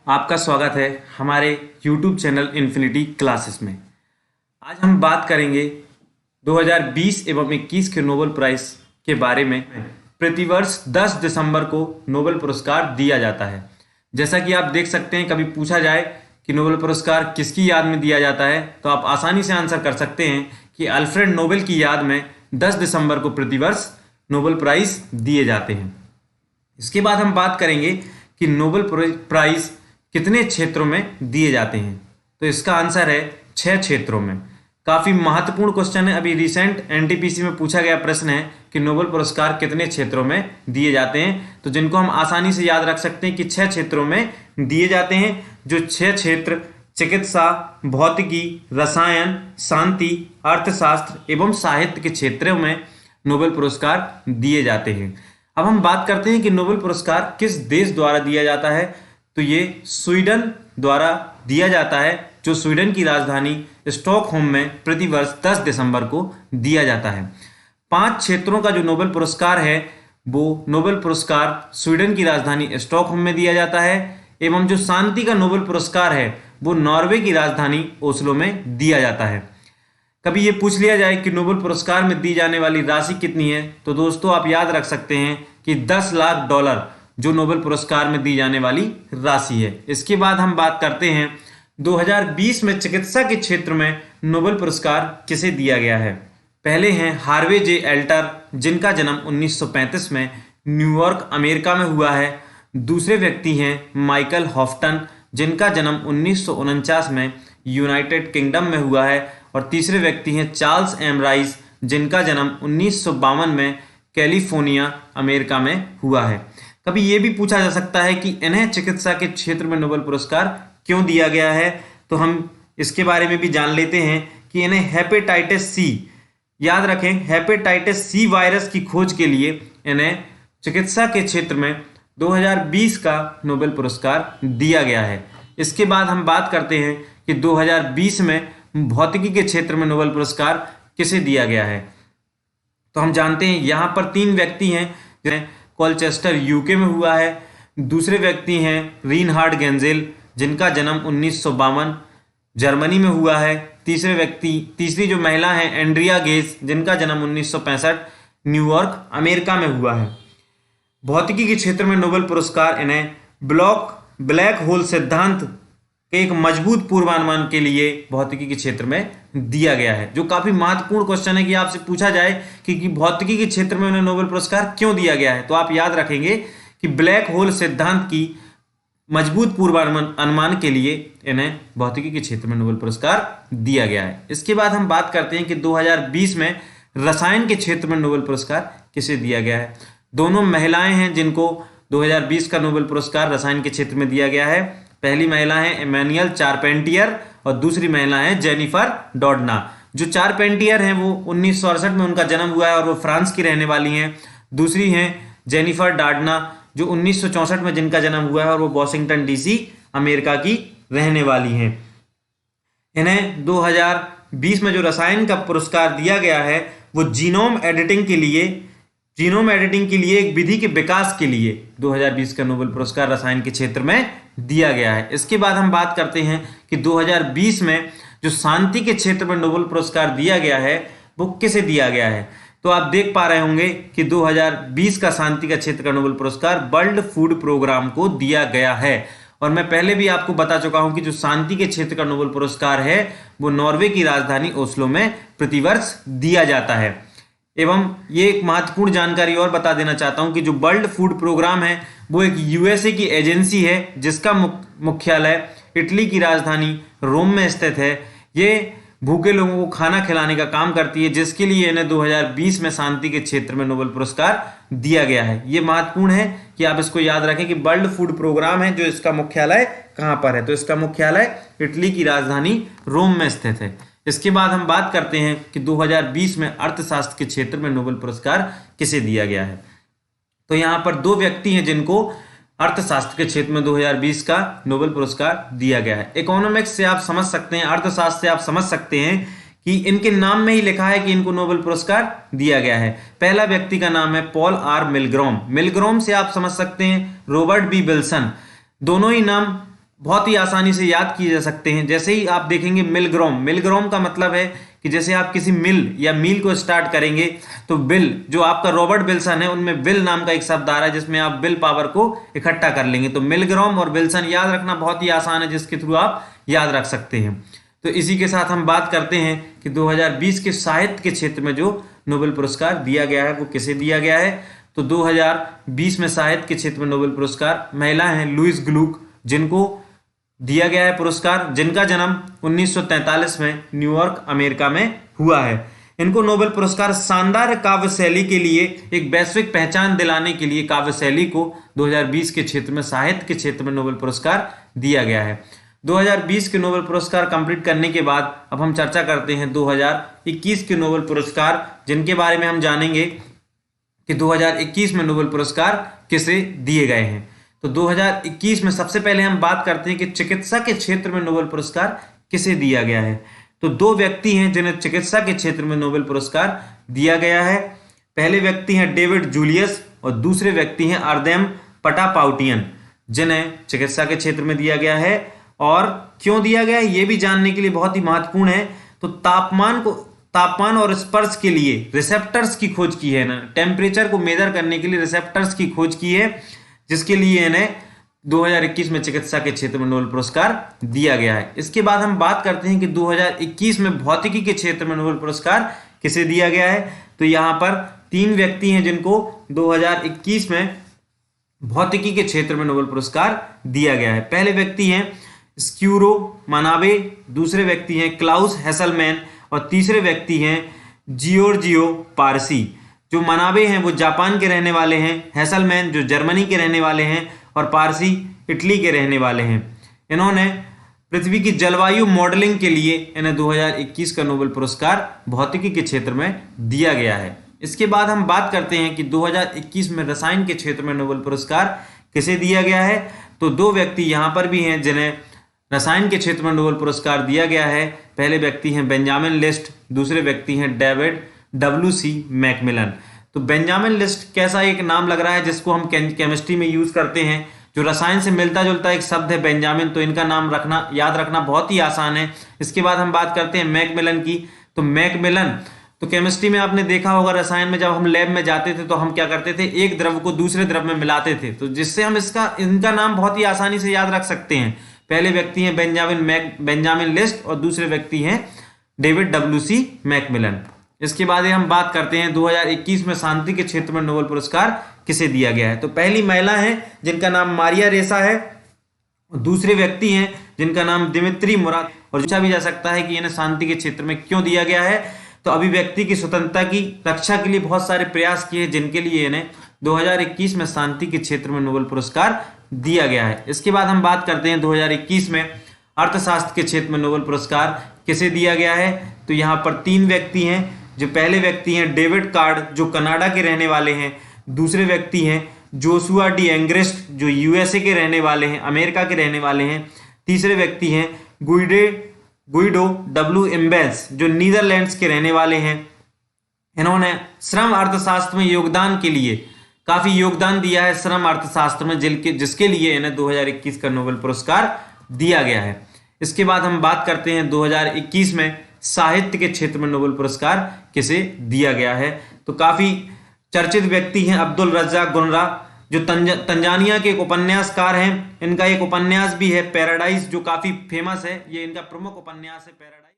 आपका स्वागत है हमारे YouTube चैनल इन्फिनिटी क्लासेस में। आज हम बात करेंगे 2020 एवं 21 के नोबेल प्राइज के बारे में। प्रतिवर्ष 10 दिसंबर को नोबेल पुरस्कार दिया जाता है। जैसा कि आप देख सकते हैं, कभी पूछा जाए कि नोबेल पुरस्कार किसकी याद में दिया जाता है तो आप आसानी से आंसर कर सकते हैं कि अल्फ्रेड नोबेल की याद में 10 दिसंबर को प्रतिवर्ष नोबेल प्राइज दिए जाते हैं। इसके बाद हम बात करेंगे कि नोबेल प्राइज कितने क्षेत्रों में दिए जाते हैं, तो इसका आंसर है 6 क्षेत्रों में। काफ़ी महत्वपूर्ण क्वेश्चन है। अभी रिसेंट एनटीपीसी में पूछा गया प्रश्न है कि नोबेल पुरस्कार कितने क्षेत्रों में दिए जाते हैं, तो जिनको हम आसानी से याद रख सकते हैं कि 6 क्षेत्रों में दिए जाते हैं। जो 6 क्षेत्र चिकित्सा, भौतिकी, रसायन, शांति, अर्थशास्त्र एवं साहित्य के क्षेत्रों में नोबेल पुरस्कार दिए जाते हैं। अब हम बात करते हैं कि नोबेल पुरस्कार किस देश द्वारा दिया जाता है, तो ये स्वीडन द्वारा दिया जाता है, जो स्वीडन की राजधानी स्टॉकहोम में प्रतिवर्ष 10 दिसंबर को दिया जाता है। 5 क्षेत्रों का जो नोबेल पुरस्कार है वो नोबेल पुरस्कार स्वीडन की राजधानी स्टॉकहोम में दिया जाता है, एवं जो शांति का नोबेल पुरस्कार है वो नॉर्वे की राजधानी ओस्लो में दिया जाता है। कभी ये पूछ लिया जाए कि नोबेल पुरस्कार में दी जाने वाली राशि कितनी है, तो दोस्तों आप याद रख सकते हैं कि $10 लाख जो नोबेल पुरस्कार में दी जाने वाली राशि है। इसके बाद हम बात करते हैं 2020 में चिकित्सा के क्षेत्र में नोबेल पुरस्कार किसे दिया गया है। पहले हैं हार्वे जे एल्टर, जिनका जन्म 1935 में न्यूयॉर्क अमेरिका में हुआ है। दूसरे व्यक्ति हैं माइकल हॉफ्टन, जिनका जन्म 1949 में यूनाइटेड किंगडम में हुआ है। और तीसरे व्यक्ति हैं चार्ल्स एम राइस, जिनका जन्म 1952 में कैलिफोर्निया अमेरिका में हुआ है। कभी ये भी पूछा जा सकता है कि इन्हें चिकित्सा के क्षेत्र में नोबेल पुरस्कार क्यों दिया गया है, तो हम इसके बारे में भी जान लेते हैं कि इन्हें हेपेटाइटिस सी, याद रखें, हेपेटाइटिस सी वायरस की खोज के लिए इन्हें चिकित्सा के क्षेत्र में 2020 का नोबेल पुरस्कार दिया गया है। इसके बाद हम बात करते हैं कि 2020 में भौतिकी के क्षेत्र में नोबेल पुरस्कार किसे दिया गया है। तो हम जानते हैं यहाँ पर 3 व्यक्ति हैं जिन्हें कोलचेस्टर यूके में हुआ है। दूसरे व्यक्ति हैं रीनहार्ड गेंजेल, जिनका जन्म 1952 जर्मनी में हुआ है। तीसरी जो महिला हैं एंड्रिया गेज, जिनका जन्म 1965 न्यूयॉर्क अमेरिका में हुआ है। भौतिकी के क्षेत्र में नोबेल पुरस्कार इन्हें ब्लैक होल सिद्धांत के एक मजबूत पूर्वानुमान के लिए भौतिकी के क्षेत्र में दिया गया है। जो काफी महत्वपूर्ण क्वेश्चन है कि आपसे पूछा जाए कि भौतिकी के क्षेत्र में उन्हें नोबेल पुरस्कार क्यों दिया गया है, तो आप याद रखेंगे कि ब्लैक होल सिद्धांत की मजबूत पूर्वानुमान के लिए इन्हें भौतिकी के क्षेत्र में नोबेल पुरस्कार दिया गया है। इसके बाद हम बात करते हैं कि 2020 में रसायन के क्षेत्र में नोबेल पुरस्कार किसे दिया गया है। दोनों महिलाएं हैं जिनको 2020 का नोबेल पुरस्कार रसायन के क्षेत्र में दिया गया है। पहली महिला है इमैनुअल चारपेंटियर और दूसरी महिला है जेनिफर डॉडना। जो चारपेंटियर हैं वो 1968 में उनका जन्म हुआ है और वो फ्रांस की रहने वाली हैं। दूसरी हैं जेनिफर डॉडना, जो 1964 में जिनका जन्म हुआ है और वो वॉशिंगटन डीसी अमेरिका की रहने वाली हैं। इन्हें 2020 में जो रसायन का पुरस्कार दिया गया है वो जीनोम एडिटिंग के लिए एक विधि के विकास के लिए 2020 का नोबेल पुरस्कार रसायन के क्षेत्र में दिया गया है। इसके बाद हम बात करते हैं कि 2020 में जो शांति के क्षेत्र में नोबेल पुरस्कार दिया गया है वो किसे दिया गया है। तो आप देख पा रहे होंगे कि 2020 का शांति का क्षेत्र का नोबेल पुरस्कार वर्ल्ड फूड प्रोग्राम को दिया गया है। और मैं पहले भी आपको बता चुका हूं कि जो शांति के क्षेत्र का नोबेल पुरस्कार है वो नॉर्वे की राजधानी ओस्लो में प्रतिवर्ष दिया जाता है। एवं ये एक महत्वपूर्ण जानकारी और बता देना चाहता हूं कि जो वर्ल्ड फूड प्रोग्राम है वो एक यूएसए की एजेंसी है, जिसका मुख्यालय इटली की राजधानी रोम में स्थित है। ये भूखे लोगों को खाना खिलाने का काम करती है, जिसके लिए इन्हें 2020 में शांति के क्षेत्र में नोबेल पुरस्कार दिया गया है। ये महत्वपूर्ण है कि आप इसको याद रखें कि वर्ल्ड फूड प्रोग्राम है, जो इसका मुख्यालय कहाँ पर है, तो इसका मुख्यालय इटली की राजधानी रोम में स्थित है। इसके बाद हम बात करते हैं कि 2020 में अर्थशास्त्र के क्षेत्र में नोबेल पुरस्कार किसे दिया गया है। तो यहाँ पर 2 व्यक्ति हैं जिनको अर्थशास्त्र के क्षेत्र में 2020 का नोबेल पुरस्कार दिया गया है। इकोनॉमिक्स से आप समझ सकते हैं, अर्थशास्त्र से आप समझ सकते हैं कि इनके नाम में ही लिखा है कि इनको नोबेल पुरस्कार दिया गया है। पहला व्यक्ति का नाम है पॉल आर मिलग्रॉम। मिलग्रॉम से आप समझ सकते हैं रॉबर्ट बी विल्सन। दोनों ही नाम बहुत ही आसानी से याद किए जा सकते हैं। जैसे ही आप देखेंगे मिलग्राम, मिलग्राम का मतलब है कि जैसे आप किसी मिल या मील को स्टार्ट करेंगे तो बिल, जो आपका रॉबर्ट विल्सन है उनमें बिल नाम का एक शब्द आ रहा है जिसमें आप बिल पावर को इकट्ठा कर लेंगे। तो मिलग्राम और विल्सन याद रखना बहुत ही आसान है, जिसके थ्रू आप याद रख सकते हैं। तो इसी के साथ हम बात करते हैं कि 2020 के साहित्य के क्षेत्र में जो नोबेल पुरस्कार दिया गया है वो किसे दिया गया है। तो 2020 में साहित्य के क्षेत्र में नोबेल पुरस्कार महिला हैं लुईस ग्लुक, जिनको दिया गया है पुरस्कार, जिनका जन्म 1943 में न्यूयॉर्क अमेरिका में हुआ है। इनको नोबेल पुरस्कार शानदार काव्य शैली के लिए एक वैश्विक पहचान दिलाने के लिए काव्य शैली को 2020 के क्षेत्र में साहित्य के क्षेत्र में नोबेल पुरस्कार दिया गया है। 2020 के नोबेल पुरस्कार कंप्लीट करने के बाद अब हम चर्चा करते हैं 2021 के नोबेल पुरस्कार, जिनके बारे में हम जानेंगे कि 2021 में नोबेल पुरस्कार किसे दिए गए हैं। तो 2021 में सबसे पहले हम बात करते हैं कि चिकित्सा के क्षेत्र में नोबेल पुरस्कार किसे दिया गया है। तो दो व्यक्ति हैं जिन्हें चिकित्सा के क्षेत्र में नोबेल पुरस्कार दिया गया है। पहले व्यक्ति हैं डेविड जूलियस और दूसरे व्यक्ति हैं अर्देम पटापाउटियन, जिन्हें चिकित्सा के क्षेत्र में दिया गया है। और क्यों दिया गया है ये भी जानने के लिए बहुत ही महत्वपूर्ण है। तो तापमान और स्पर्श के लिए रिसेप्टर्स की खोज की है ना, टेम्परेचर को मेजर करने के लिए रिसेप्टर्स की खोज की है, जिसके लिए इन्हें 2021 में चिकित्सा के क्षेत्र में नोबेल पुरस्कार दिया गया है। इसके बाद हम बात करते हैं कि 2021 में भौतिकी के क्षेत्र में नोबेल पुरस्कार किसे दिया गया है। तो यहाँ पर तीन व्यक्ति हैं जिनको 2021 में भौतिकी के क्षेत्र में नोबेल पुरस्कार दिया गया है। पहले व्यक्ति हैं स्क्यूरो मनाबे, दूसरे व्यक्ति हैं क्लाउस हेसलमैन और तीसरे व्यक्ति हैं जियोर्जियो पारसी। जो मनाबे हैं वो जापान के रहने वाले हैं, हेसलमैन जो जर्मनी के रहने वाले हैं और पारसी इटली के रहने वाले हैं। इन्होंने पृथ्वी की जलवायु मॉडलिंग के लिए इन्हें 2021 का नोबेल पुरस्कार भौतिकी के क्षेत्र में दिया गया है। इसके बाद हम बात करते हैं कि 2021 में रसायन के क्षेत्र में नोबेल पुरस्कार किसे दिया गया है। तो दो व्यक्ति यहाँ पर भी हैं जिन्हें रसायन के क्षेत्र में नोबेल पुरस्कार दिया गया है। पहले व्यक्ति हैं बेंजामिन लिस्ट, दूसरे व्यक्ति हैं डेविड WC मैकमिलन। तो बेंजामिन लिस्ट कैसा एक नाम लग रहा है जिसको हम केमिस्ट्री में यूज करते हैं, जो रसायन से मिलता जुलता एक शब्द है बेंजामिन, तो इनका नाम याद रखना बहुत ही आसान है। इसके बाद हम बात करते हैं मैकमिलन की। तो मैकमिलन तो केमिस्ट्री में आपने देखा होगा, रसायन में जब हम लैब में जाते थे तो हम क्या करते थे, एक द्रव को दूसरे द्रव में मिलाते थे, तो जिससे हम इनका नाम बहुत ही आसानी से याद रख सकते हैं। पहले व्यक्ति हैं बेंजामिन लिस्ट और दूसरे व्यक्ति हैं डेविड WC मैकमिलन। इसके बाद हम बात करते हैं 2021 में शांति के क्षेत्र में नोबेल पुरस्कार किसे दिया गया है। तो पहली महिला है जिनका नाम मारिया रेसा है, दूसरे व्यक्ति हैं जिनका नाम दिमित्री मुराद। और पूछा भी जा सकता है कि इन्हें शांति के क्षेत्र में क्यों दिया गया है। तो अभिव्यक्ति की स्वतंत्रता की रक्षा के लिए बहुत सारे प्रयास किए, जिनके लिए इन्हें 2021 में शांति के क्षेत्र में नोबेल पुरस्कार दिया गया है। इसके बाद हम बात करते हैं 2021 में अर्थशास्त्र के क्षेत्र में नोबेल पुरस्कार किसे दिया गया है। तो यहाँ पर तीन व्यक्ति हैं। जो पहले व्यक्ति हैं डेविड कार्ड जो कनाडा के रहने वाले हैं, दूसरे व्यक्ति हैं जोशुआ डी एंग्रेस्ट जो USA के रहने वाले हैं, अमेरिका के रहने वाले हैं, तीसरे व्यक्ति हैं गुइडो W इम्बेल्स जो नीदरलैंड्स के रहने वाले हैं। इन्होंने श्रम अर्थशास्त्र में योगदान के लिए काफी योगदान दिया है, श्रम अर्थशास्त्र में, जिसके लिए इन्हें 2021 का नोबेल पुरस्कार दिया गया है। इसके बाद हम बात करते हैं 2021 में साहित्य के क्षेत्र में नोबेल पुरस्कार किसे दिया गया है। तो काफी चर्चित व्यक्ति हैं अब्दुल रज्जाक गुनरा जो तंजानिया के एक उपन्यासकार हैं। इनका एक उपन्यास भी है पैराडाइज जो काफी फेमस है, ये इनका प्रमुख उपन्यास है पैराडाइज।